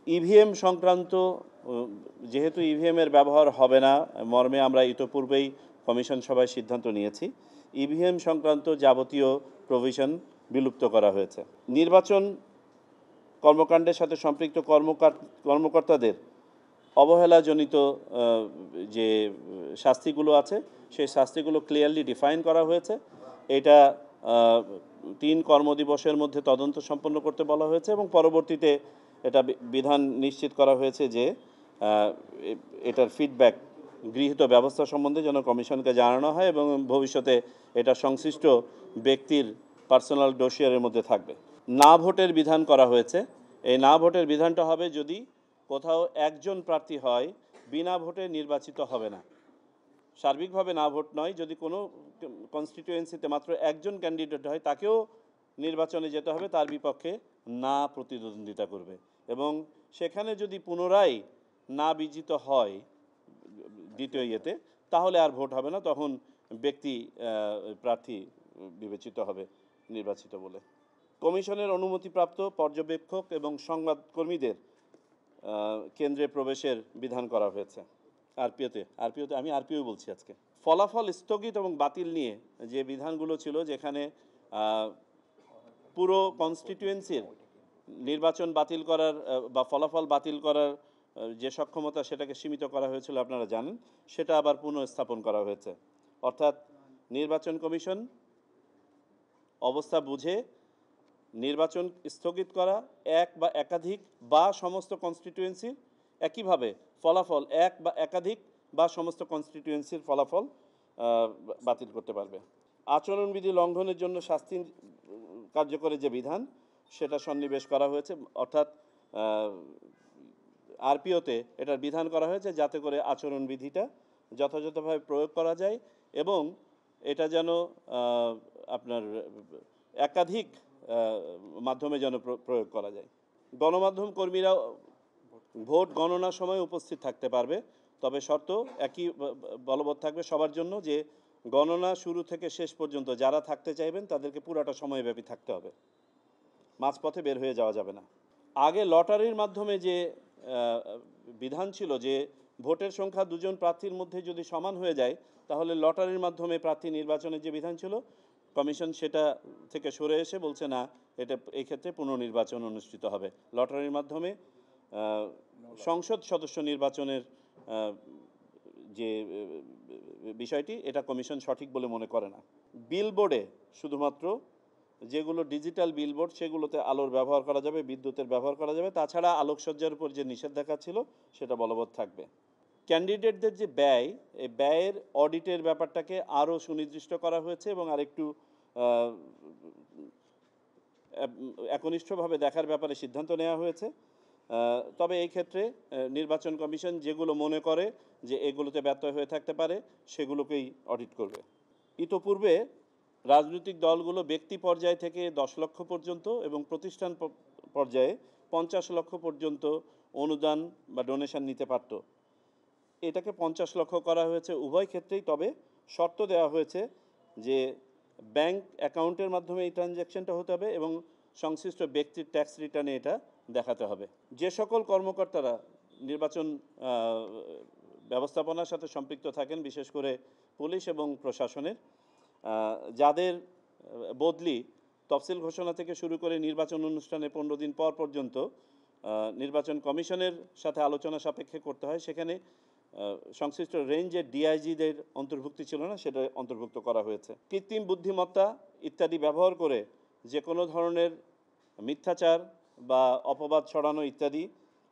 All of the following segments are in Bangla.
ইভিএম সংক্রান্ত যেহেতু ইভিএমের ব্যবহার হবে না মর্মে আমরা ইতোপূর্বেই কমিশন সভায় সিদ্ধান্ত নিয়েছি, ইভিএম সংক্রান্ত যাবতীয় প্রভিশন বিলুপ্ত করা হয়েছে। নির্বাচন কর্মকাণ্ডের সাথে সম্পৃক্ত কর্মকর্তাদের অবহেলাজনিত যে শাস্তিগুলো আছে সেই শাস্তিগুলো ক্লিয়ারলি ডিফাইন করা হয়েছে। এটা 3 কর্মদিবসের মধ্যে তদন্ত সম্পন্ন করতে বলা হয়েছে এবং পরবর্তীতে এটা বিধান নিশ্চিত করা হয়েছে যে এটার ফিডব্যাক গৃহীত ব্যবস্থা সম্বন্ধে যেন কমিশনকে জানানো হয় এবং ভবিষ্যতে এটা সংশ্লিষ্ট ব্যক্তির পার্সোনাল ডোসিয়ারের মধ্যে থাকবে। না ভোটের বিধান করা হয়েছে। এই না ভোটের বিধানটা হবে যদি কোথাও একজন প্রার্থী হয় বিনা ভোটে নির্বাচিত হবে না। সার্বিকভাবে না ভোট নয়, যদি কোনো কনস্টিটিউয়েন্সিতে মাত্র একজন ক্যান্ডিডেট হয় তাকেও নির্বাচনে যেতে হবে, তার বিপক্ষে না প্রতিদ্বন্দ্বিতা করবে এবং সেখানে যদি পুনরায় না বিজিত হয় দ্বিতীয় ইয়েতে তাহলে আর ভোট হবে না, তখন ব্যক্তি প্রার্থী বিবেচিত হবে নির্বাচিত বলে। কমিশনের অনুমতিপ্রাপ্ত পর্যবেক্ষক এবং সংবাদকর্মীদের কেন্দ্রে প্রবেশের বিধান করা হয়েছে। আরপিওতে আমি আরপিও বলছি আজকে। ফলাফল স্থগিত এবং বাতিল নিয়ে যে বিধানগুলো ছিল, যেখানে পুরো কনস্টিটিউয়েন্সির নির্বাচন বাতিল করার বা ফলাফল বাতিল করার যে সক্ষমতা সেটাকে সীমিত করা হয়েছিল আপনারা জানেন, সেটা আবার পুনঃস্থাপন করা হয়েছে। অর্থাৎ নির্বাচন কমিশন অবস্থা বুঝে নির্বাচন স্থগিত করা এক বা একাধিক বা সমস্ত কনস্টিটিউয়েন্সির, একইভাবে ফলাফল এক বা একাধিক বা সমস্ত কনস্টিটিউয়েন্সির ফলাফল বাতিল করতে পারবে। আচরণবিধি লঙ্ঘনের জন্য শাস্তি কার্যকরের যে বিধান সেটা সন্নিবেশ করা হয়েছে, অর্থাৎ আরপিওতে এটার বিধান করা হয়েছে যাতে করে আচরণবিধিটা যথাযথভাবে প্রয়োগ করা যায় এবং এটা যেন আপনার একাধিক মাধ্যমে যেন প্রয়োগ করা যায়। গণমাধ্যম কর্মীরা ভোট গণনার সময় উপস্থিত থাকতে পারবে, তবে শর্ত একই বলবৎ থাকবে সবার জন্য যে গণনা শুরু থেকে শেষ পর্যন্ত যারা থাকতে চাইবেন তাদেরকে পুরাটা সময়ব্যাপী থাকতে হবে, মাঝপথে বের হয়ে যাওয়া যাবে না। আগে লটারির মাধ্যমে যে বিধান ছিল যে ভোটের সংখ্যা দুজন প্রার্থীর মধ্যে যদি সমান হয়ে যায় তাহলে লটারির মাধ্যমে প্রার্থী নির্বাচনের যে বিধান ছিল, কমিশন সেটা থেকে সরে এসে বলছে না, এটা এই ক্ষেত্রে পুনর্নির্বাচন অনুষ্ঠিত হবে। লটারির মাধ্যমে সংসদ সদস্য নির্বাচনের যে বিষয়টি, এটা কমিশন সঠিক বলে মনে করে না। বিলবোর্ডে শুধুমাত্র যেগুলো ডিজিটাল বিলবোর্ড সেগুলোতে আলোর ব্যবহার করা যাবে, বিদ্যুতের ব্যবহার করা যাবে, তাছাড়া আলোকসজ্জার উপর যে নিষেধাজ্ঞা ছিল সেটা বলবৎ থাকবে। ক্যান্ডিডেটদের যে ব্যয়, এই ব্যয়ের অডিটের ব্যাপারটাকে আরও সুনির্দিষ্ট করা হয়েছে এবং আরেকটু একনিষ্ঠভাবে দেখার ব্যাপারে সিদ্ধান্ত নেওয়া হয়েছে। তবে এই ক্ষেত্রে নির্বাচন কমিশন যেগুলো মনে করে যে এগুলোতে ব্যত্যয় হয়ে থাকতে পারে সেগুলোকেই অডিট করবে। ইতোপূর্বে রাজনৈতিক দলগুলো ব্যক্তি পর্যায় থেকে 10 লক্ষ পর্যন্ত এবং প্রতিষ্ঠান পর্যায়ে 50 লক্ষ পর্যন্ত অনুদান বা ডোনেশন নিতে পারত। এটাকে 50 লক্ষ করা হয়েছে উভয় ক্ষেত্রেই, তবে শর্ত দেওয়া হয়েছে যে ব্যাংক অ্যাকাউন্টের মাধ্যমে এই ট্রানজ্যাকশনটা হতে হবে এবং সংশ্লিষ্ট ব্যক্তির ট্যাক্স রিটার্নে এটা দেখাতে হবে। যে সকল কর্মকর্তারা নির্বাচন ব্যবস্থাপনার সাথে সম্পৃক্ত থাকেন, বিশেষ করে পুলিশ এবং প্রশাসনের, যাদের বদলি তফসিল ঘোষণা থেকে শুরু করে নির্বাচন অনুষ্ঠানে 15 দিন পর পর্যন্ত নির্বাচন কমিশনের সাথে আলোচনা সাপেক্ষে করতে হয়, সেখানে সংশ্লিষ্ট রেঞ্জের ডিআইজিদের অন্তর্ভুক্তি ছিল না, সেটা অন্তর্ভুক্ত করা হয়েছে। কৃত্রিম বুদ্ধিমত্তা ইত্যাদি ব্যবহার করে যে কোনো ধরনের মিথ্যাচার বা অপবাদ ছড়ানো ইত্যাদি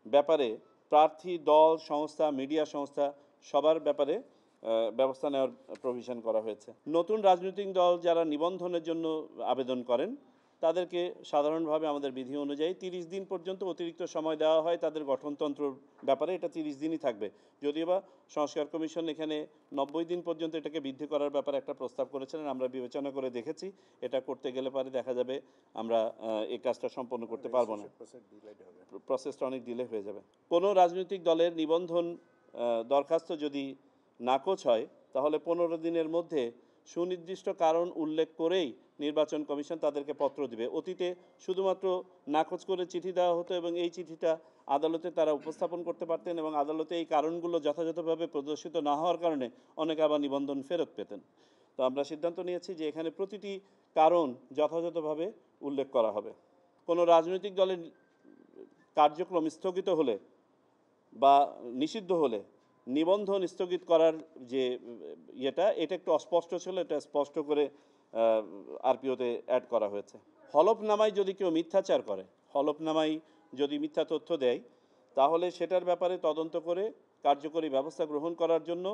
ব্যাপারে প্রার্থী, দল, সংস্থা, মিডিয়া সংস্থা সবার ব্যাপারে ব্যবস্থা নেওয়ার প্রভিশন করা হয়েছে। নতুন রাজনৈতিক দল যারা নিবন্ধনের জন্য আবেদন করেন তাদেরকে সাধারণভাবে আমাদের বিধি অনুযায়ী 30 দিন পর্যন্ত অতিরিক্ত সময় দেওয়া হয় তাদের গঠনতন্ত্রের ব্যাপারে, এটা 30 দিনই থাকবে। যদিও বা সংস্কার কমিশন এখানে 90 দিন পর্যন্ত এটাকে বৃদ্ধি করার ব্যাপারে একটা প্রস্তাব করেছিলেন, আমরা বিবেচনা করে দেখেছি এটা করতে গেলে পারে দেখা যাবে আমরা এই কাজটা সম্পন্ন করতে পারবো না, প্রসেসটা অনেক ডিলে হয়ে যাবে। কোনো রাজনৈতিক দলের নিবন্ধন দরখাস্ত যদি নাকচ হয় তাহলে 15 দিনের মধ্যে সুনির্দিষ্ট কারণ উল্লেখ করেই নির্বাচন কমিশন তাদেরকে পত্র দিবে। অতীতে শুধুমাত্র নাকচ করে চিঠি দেওয়া হতো এবং এই চিঠিটা আদালতে তারা উপস্থাপন করতে পারতেন এবং আদালতে এই কারণগুলো যথাযথভাবে প্রদর্শিত না হওয়ার কারণে অনেকে আবার নিবন্ধন ফেরত পেতেন। তো আমরা সিদ্ধান্ত নিয়েছি যে এখানে প্রতিটি কারণ যথাযথভাবে উল্লেখ করা হবে। কোনো রাজনৈতিক দলের কার্যক্রম স্থগিত হলে বা নিষিদ্ধ হলে নিবন্ধন স্থগিত করার যে এটা একটু অস্পষ্ট ছিল, এটা স্পষ্ট করে আরপিওতে অ্যাড করা হয়েছে। হলফনামায় যদি কেউ মিথ্যাচার করে, হলফনামায় যদি মিথ্যা তথ্য দেয়, তাহলে সেটার ব্যাপারে তদন্ত করে কার্যকরী ব্যবস্থা গ্রহণ করার জন্য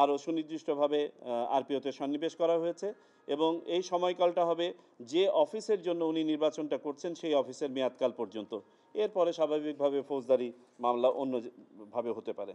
আরও সুনির্দিষ্টভাবে আরপিওতে সন্নিবেশ করা হয়েছে এবং এই সময়কালটা হবে যে অফিসের জন্য উনি নির্বাচনটা করছেন সেই অফিসের মেয়াদকাল পর্যন্ত। এরপরে স্বাভাবিকভাবে ফৌজদারি মামলা অন্যভাবে হতে পারে।